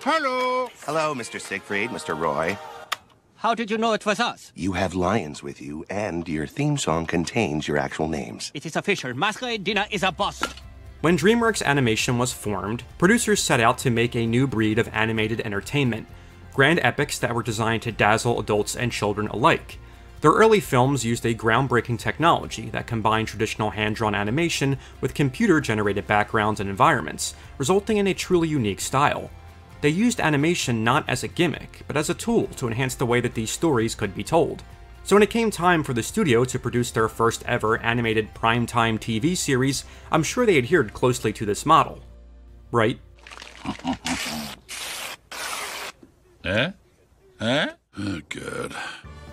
Hello. Hello, Mr. Siegfried, Mr. Roy. How did you know it was us? You have lions with you, and your theme song contains your actual names. It is official. Masquerade Dinner is a bust. When DreamWorks Animation was formed, producers set out to make a new breed of animated entertainment, grand epics that were designed to dazzle adults and children alike. Their early films used a groundbreaking technology that combined traditional hand-drawn animation with computer-generated backgrounds and environments, resulting in a truly unique style. They used animation not as a gimmick, but as a tool to enhance the way that these stories could be told. So when it came time for the studio to produce their first ever animated primetime TV series, I'm sure they adhered closely to this model. Right? Eh? Oh, good.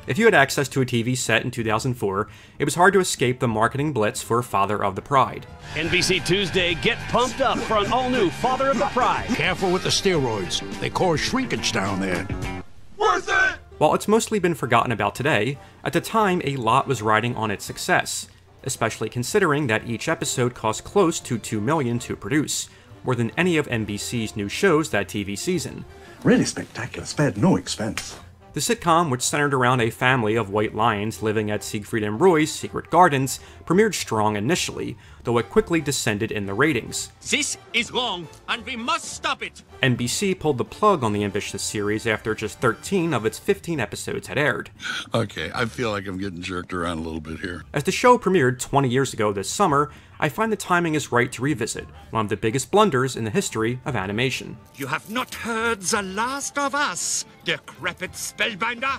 If you had access to a TV set in 2004, it was hard to escape the marketing blitz for Father of the Pride. NBC Tuesday, get pumped up for an all-new Father of the Pride. Careful with the steroids. They cause shrinkage down there. Worth it! While it's mostly been forgotten about today, at the time a lot was riding on its success, especially considering that each episode cost close to $2 million to produce, more than any of NBC's new shows that TV season. Really spectacular, spared no expense. The sitcom, which centered around a family of white lions living at Siegfried and Roy's secret gardens, premiered strong initially, though it quickly descended in the ratings. This is wrong, and we must stop it. NBC pulled the plug on the ambitious series after just 13 of its 15 episodes had aired. Okay, I feel like I'm getting jerked around a little bit here. As the show premiered 20 years ago this summer, I find the timing is right to revisit one of the biggest blunders in the history of animation. You have not heard The Last of Us, decrepit spellbinder?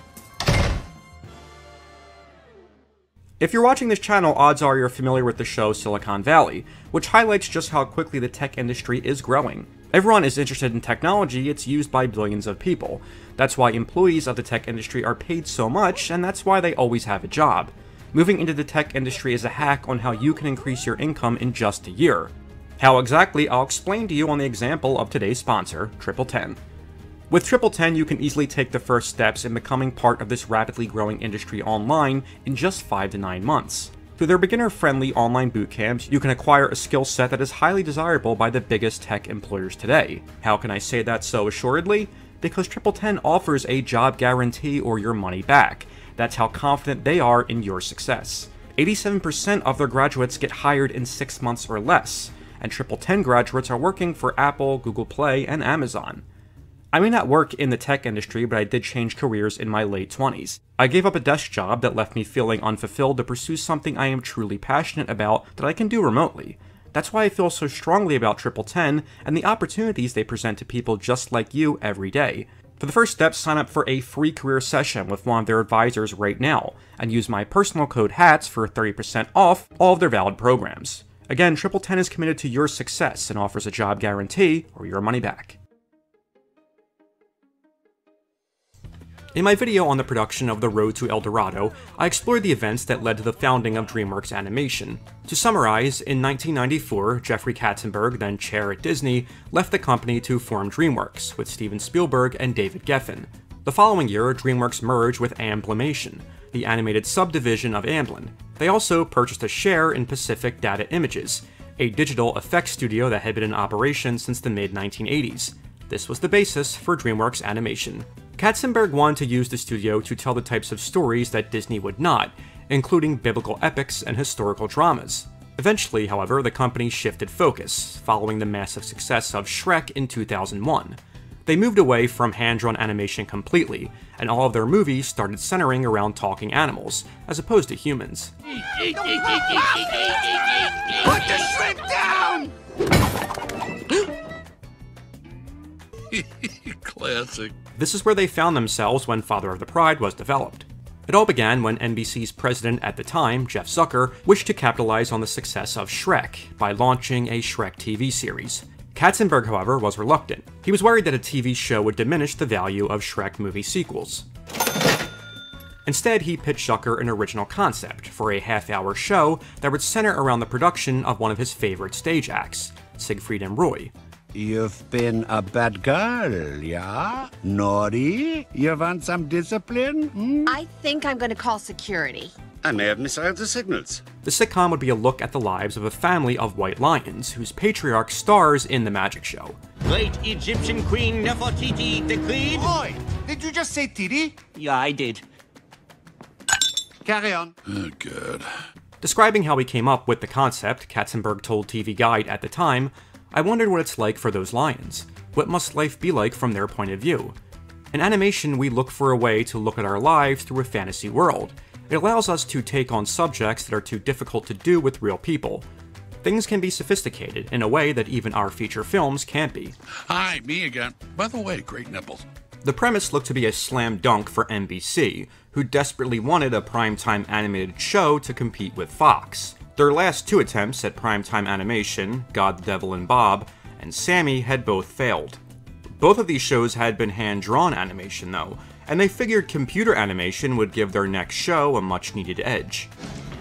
If you're watching this channel, odds are you're familiar with the show Silicon Valley, which highlights just how quickly the tech industry is growing. Everyone is interested in technology, it's used by billions of people. That's why employees of the tech industry are paid so much, and that's why they always have a job. Moving into the tech industry is a hack on how you can increase your income in just a year. How exactly, I'll explain to you on the example of today's sponsor, TripleTen. With TripleTen, you can easily take the first steps in becoming part of this rapidly growing industry online in just 5 to 9 months. Through their beginner-friendly online bootcamps, you can acquire a skill set that is highly desirable by the biggest tech employers today. How can I say that so assuredly? Because TripleTen offers a job guarantee or your money back. That's how confident they are in your success. 87% of their graduates get hired in 6 months or less, and TripleTen graduates are working for Apple, Google Play, and Amazon. I may not work in the tech industry, but I did change careers in my late 20s. I gave up a desk job that left me feeling unfulfilled to pursue something I am truly passionate about that I can do remotely. That's why I feel so strongly about TripleTen and the opportunities they present to people just like you every day. For the first step, sign up for a free career session with one of their advisors right now, and use my personal code HATS for 30% off all of their valid programs. Again, TripleTen is committed to your success and offers a job guarantee or your money back. In my video on the production of The Road to El Dorado, I explored the events that led to the founding of DreamWorks Animation. To summarize, in 1994, Jeffrey Katzenberg, then chair at Disney, left the company to form DreamWorks, with Steven Spielberg and David Geffen. The following year, DreamWorks merged with Amblimation, the animated subdivision of Amblin. They also purchased a share in Pacific Data Images, a digital effects studio that had been in operation since the mid-1980s. This was the basis for DreamWorks Animation. Katzenberg wanted to use the studio to tell the types of stories that Disney would not, including biblical epics and historical dramas. Eventually, however, the company shifted focus, following the massive success of Shrek in 2001. They moved away from hand-drawn animation completely, and all of their movies started centering around talking animals, as opposed to humans. Put the shrimp down! Classic. This is where they found themselves when Father of the Pride was developed. It all began when NBC's president at the time, Jeff Zucker, wished to capitalize on the success of Shrek by launching a Shrek TV series. Katzenberg, however, was reluctant. He was worried that a TV show would diminish the value of Shrek movie sequels. Instead, he pitched Zucker an original concept for a half-hour show that would center around the production of one of his favorite stage acts, Siegfried and Roy. You've been a bad girl, yeah? Naughty? You want some discipline? I think I'm going to call security. I may have misread the signals. The sitcom would be a look at the lives of a family of white lions, whose patriarch stars in the magic show. Great Egyptian Queen Nefertiti decreed. Roy, did you just say titty? Yeah, I did. Carry on. Oh, God. Describing how he came up with the concept, Katzenberg told TV Guide at the time, "I wondered what it's like for those lions. What must life be like from their point of view? In animation, we look for a way to look at our lives through a fantasy world. It allows us to take on subjects that are too difficult to do with real people. Things can be sophisticated in a way that even our feature films can't be." Hi, me again. By the way, great nipples. The premise looked to be a slam dunk for NBC, who desperately wanted a primetime animated show to compete with Fox. Their last two attempts at primetime animation, God, the Devil, and Bob, and Sammy, had both failed. Both of these shows had been hand-drawn animation, though, and they figured computer animation would give their next show a much-needed edge.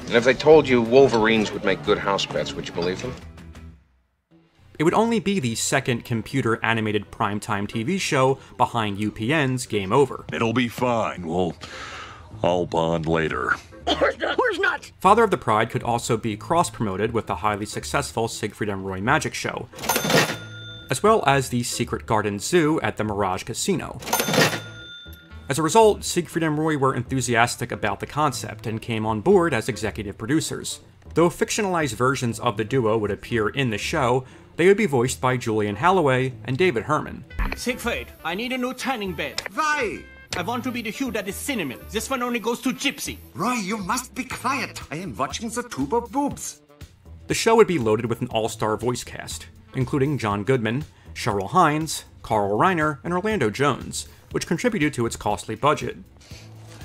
And if they told you Wolverines would make good house pets, would you believe them? It would only be the second computer-animated primetime TV show behind UPN's Game Over. It'll be fine. I'll bond later. Where's not? Father of the Bride could also be cross-promoted with the highly successful Siegfried and Roy Magic Show, as well as the Secret Garden Zoo at the Mirage Casino. As a result, Siegfried and Roy were enthusiastic about the concept and came on board as executive producers. Though fictionalized versions of the duo would appear in the show, they would be voiced by Julian Holloway and David Herman. Siegfried, I need a new tanning bed. Why? I want to be the hue that is cinnamon. This one only goes to gypsy. Roy, you must be quiet. I am watching the tube of boobs. The show would be loaded with an all-star voice cast, including John Goodman, Cheryl Hines, Carl Reiner, and Orlando Jones, which contributed to its costly budget.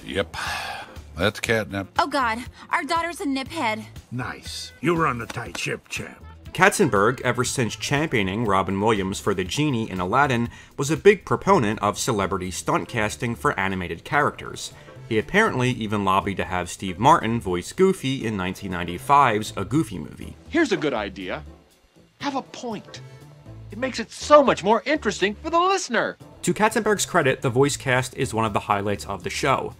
Yep. That's catnip. Oh God, our daughter's a niphead. Nice. You run a tight ship, champ. Katzenberg, ever since championing Robin Williams for the genie in Aladdin, was a big proponent of celebrity stunt casting for animated characters. He apparently even lobbied to have Steve Martin voice Goofy in 1995's A Goofy Movie. Here's a good idea. Have a point. It makes it so much more interesting for the listener. To Katzenberg's credit, the voice cast is one of the highlights of the show.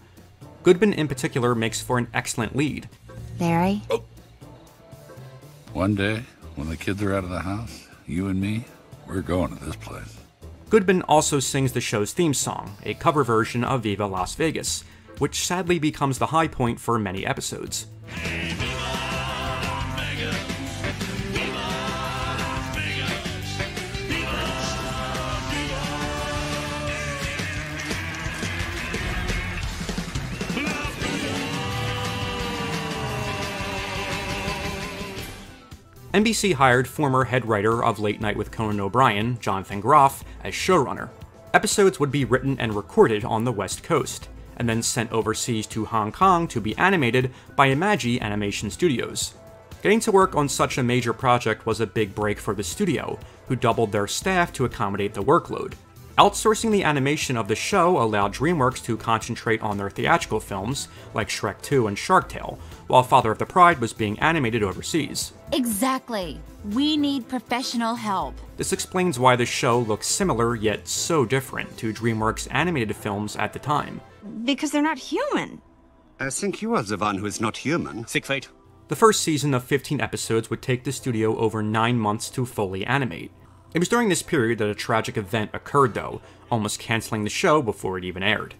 Goodman in particular makes for an excellent lead. Larry? Oh. One day, when the kids are out of the house, you and me, we're going to this place. Goodman also sings the show's theme song, a cover version of Viva Las Vegas, which sadly becomes the high point for many episodes. NBC hired former head writer of Late Night with Conan O'Brien, Jonathan Groff, as showrunner. Episodes would be written and recorded on the West Coast, and then sent overseas to Hong Kong to be animated by Imagi Animation Studios. Getting to work on such a major project was a big break for the studio, who doubled their staff to accommodate the workload. Outsourcing the animation of the show allowed DreamWorks to concentrate on their theatrical films, like Shrek 2 and Shark Tale, while Father of the Bride was being animated overseas. Exactly. We need professional help. This explains why the show looks similar yet so different to DreamWorks animated films at the time. Because they're not human. I think you are the one who is not human. Siegfried. The first season of 15 episodes would take the studio over 9 months to fully animate. It was during this period that a tragic event occurred, though, almost canceling the show before it even aired.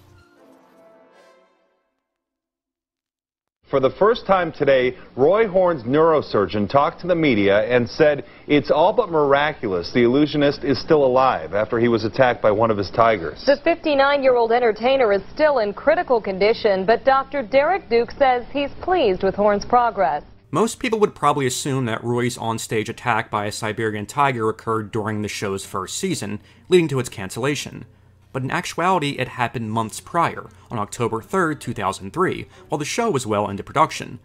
For the first time today, Roy Horn's neurosurgeon talked to the media and said it's all but miraculous the illusionist is still alive after he was attacked by one of his tigers. The 59-year-old entertainer is still in critical condition, but Dr. Derek Duke says he's pleased with Horn's progress. Most people would probably assume that Roy's onstage attack by a Siberian tiger occurred during the show's first season, leading to its cancellation. But in actuality, it happened months prior, on October 3rd, 2003, while the show was well into production.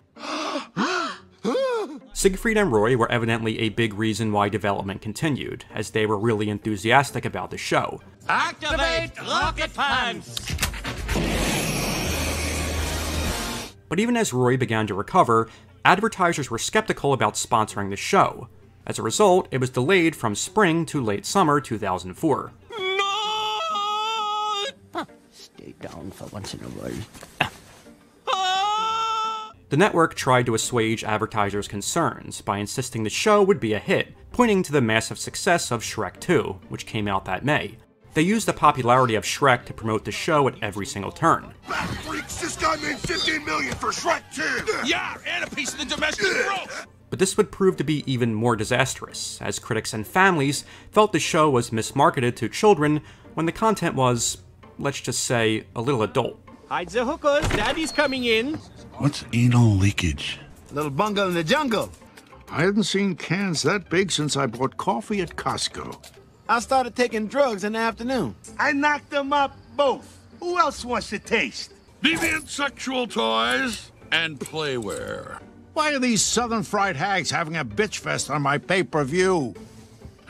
Siegfried and Roy were evidently a big reason why development continued, as they were really enthusiastic about the show. Activate rocket pants! But even as Roy began to recover, advertisers were skeptical about sponsoring the show. As a result, it was delayed from spring to late summer 2004. Stay down for once in a while. The network tried to assuage advertisers' concerns by insisting the show would be a hit, pointing to the massive success of Shrek 2, which came out that May. They used the popularity of Shrek to promote the show at every single turn. Freaks, this guy made $15 million for Shrek 2! Yeah, and a piece of the domestic growth! But this would prove to be even more disastrous, as critics and families felt the show was mismarketed to children when the content was, let's just say, a little adult. Hide the hookers, Daddy's coming in. What's anal leakage? Little bungle in the jungle. I hadn't seen cans that big since I bought coffee at Costco. I started taking drugs in the afternoon. I knocked them up both. Who else wants to taste? Deviant sexual toys and playware. Why are these southern fried hags having a bitch fest on my pay-per-view?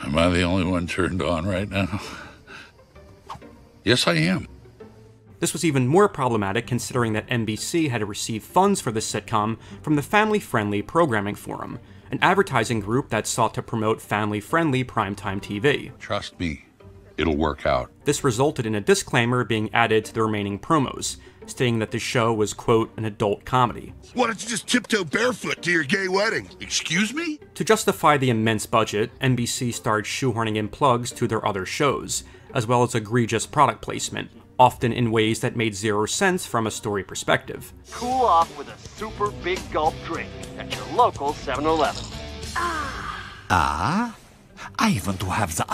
Am I the only one turned on right now? Yes, I am. This was even more problematic considering that NBC had to receive funds for this sitcom from the Family Friendly Programming Forum, an advertising group that sought to promote family-friendly primetime TV. Trust me, it'll work out. This resulted in a disclaimer being added to the remaining promos, stating that the show was, quote, an adult comedy. Why don't you just tiptoe barefoot to your gay wedding? Excuse me? To justify the immense budget, NBC started shoehorning in plugs to their other shows, as well as egregious product placement, often in ways that made zero sense from a story perspective. Cool off with a super big gulp drink at your local 7-Eleven. I want to have the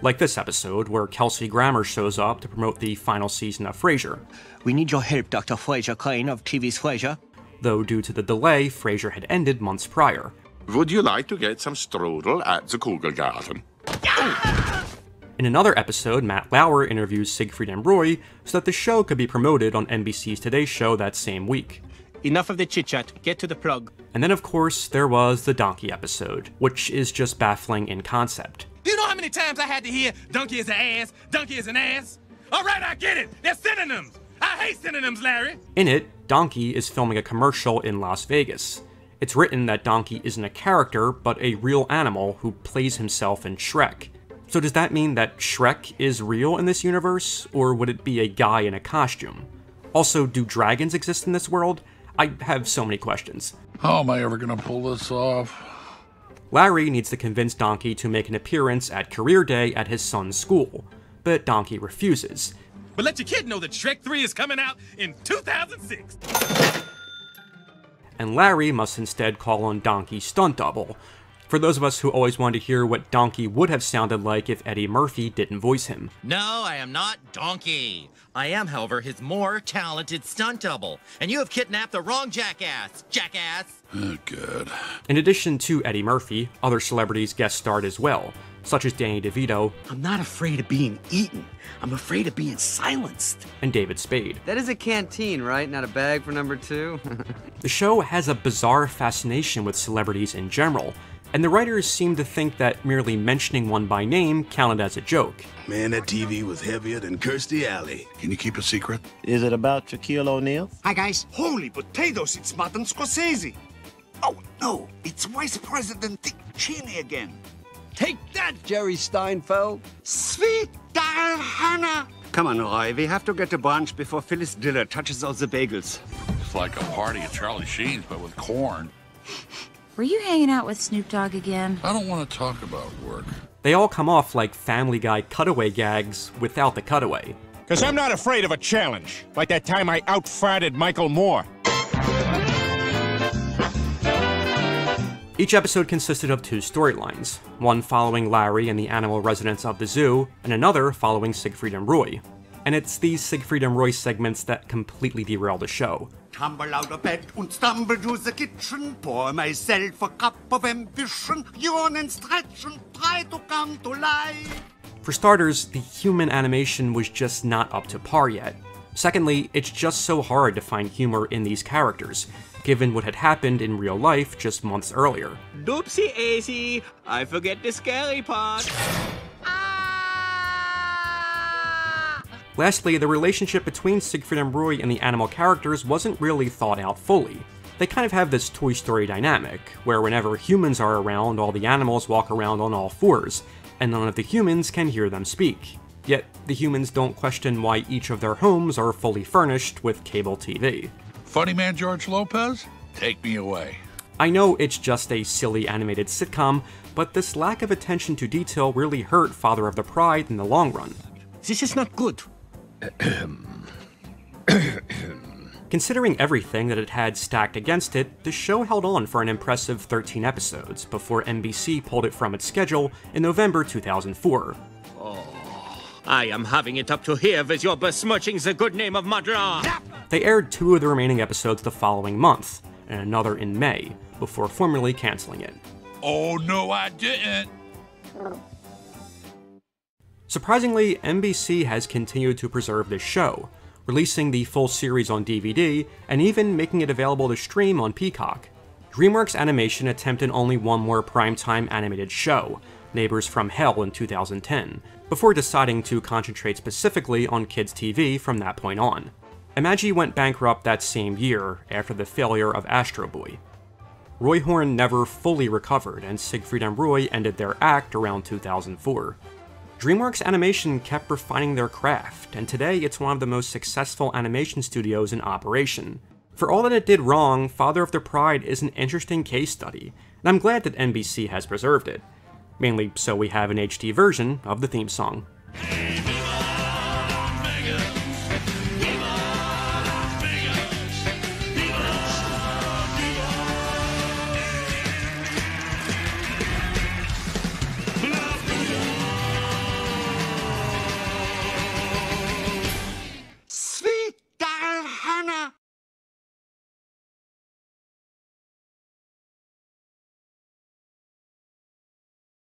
Like this episode, where Kelsey Grammer shows up to promote the final season of Frasier. We need your help, Dr. Frasier Crane of TV's Frasier. Though due to the delay, Frasier had ended months prior. Would you like to get some strudel at the Kugelgarten? In another episode, Matt Lauer interviews Siegfried and Roy so that the show could be promoted on NBC's Today Show that same week. Enough of the chit-chat, get to the plug. And then of course, there was the donkey episode, which is just baffling in concept. Do you know how many times I had to hear donkey is an ass, donkey is an ass? Alright, I get it! They're synonyms! I hate synonyms, Larry! In it, Donkey is filming a commercial in Las Vegas. It's written that Donkey isn't a character, but a real animal who plays himself in Shrek. So does that mean that Shrek is real in this universe, or would it be a guy in a costume? Also, do dragons exist in this world? I have so many questions. How am I ever gonna pull this off? Larry needs to convince Donkey to make an appearance at Career Day at his son's school, but Donkey refuses. But let your kid know that Shrek 3 is coming out in 2006! And Larry must instead call on Donkey's stunt double, for those of us who always wanted to hear what Donkey would have sounded like if Eddie Murphy didn't voice him. No, I am not Donkey. I am, however, his more talented stunt double. And you have kidnapped the wrong jackass, jackass! Oh, good. In addition to Eddie Murphy, other celebrities guest starred as well, such as Danny DeVito. I'm not afraid of being eaten. I'm afraid of being silenced. And David Spade. That is a canteen, right? Not a bag for number 2? The show has a bizarre fascination with celebrities in general, and the writers seem to think that merely mentioning one by name counted as a joke. Man, that TV was heavier than Kirstie Alley. Can you keep a secret? Is it about Shaquille O'Neal? Hi, guys. Holy potatoes, it's Martin Scorsese. Oh, no, it's Vice President Dick Cheney again. Take that, Jerry Steinfeld! Sweet Diana! Come on, Roy, we have to get to brunch before Phyllis Diller touches all the bagels. It's like a party at Charlie Sheen's, but with corn. Were you hanging out with Snoop Dogg again? I don't want to talk about work. They all come off like Family Guy cutaway gags without the cutaway. Because I'm not afraid of a challenge, like that time I out-farted Michael Moore. Each episode consisted of 2 storylines, one following Larry and the animal residents of the zoo, and another following Siegfried and Roy. And it's these Siegfried and Roy segments that completely derail the show. Tumble out of bed and stumble to the kitchen, pour myself a cup of ambition, yawn and stretch and try to come to life. For starters, the human animation was just not up to par yet. Secondly, it's just so hard to find humor in these characters, given what had happened in real life just months earlier. Doopsie-aisy, I forget the scary part. Lastly, the relationship between Siegfried and Roy and the animal characters wasn't really thought out fully. They kind of have this Toy Story dynamic, where whenever humans are around, all the animals walk around on all fours, and none of the humans can hear them speak. Yet, the humans don't question why each of their homes are fully furnished with cable TV. Funny man George Lopez? Take me away. I know it's just a silly animated sitcom, but this lack of attention to detail really hurt Father of the Bride in the long run. This is not good. Considering everything that it had stacked against it, the show held on for an impressive 13 episodes before NBC pulled it from its schedule in November 2004. I am having it up to here with your besmirching the good name of Madra. They aired 2 of the remaining episodes the following month, and another in May, before formally canceling it. Oh no, I didn't! Surprisingly, NBC has continued to preserve this show, releasing the full series on DVD, and even making it available to stream on Peacock. DreamWorks Animation attempted only one more primetime animated show, Neighbors from Hell in 2010, before deciding to concentrate specifically on kids' TV from that point on. Imagi went bankrupt that same year after the failure of Astro Boy. Roy Horn never fully recovered, and Siegfried and Roy ended their act around 2004. DreamWorks Animation kept refining their craft, and today it's one of the most successful animation studios in operation. For all that it did wrong, Father of the Bride is an interesting case study, and I'm glad that NBC has preserved it. Mainly so we have an HD version of the theme song.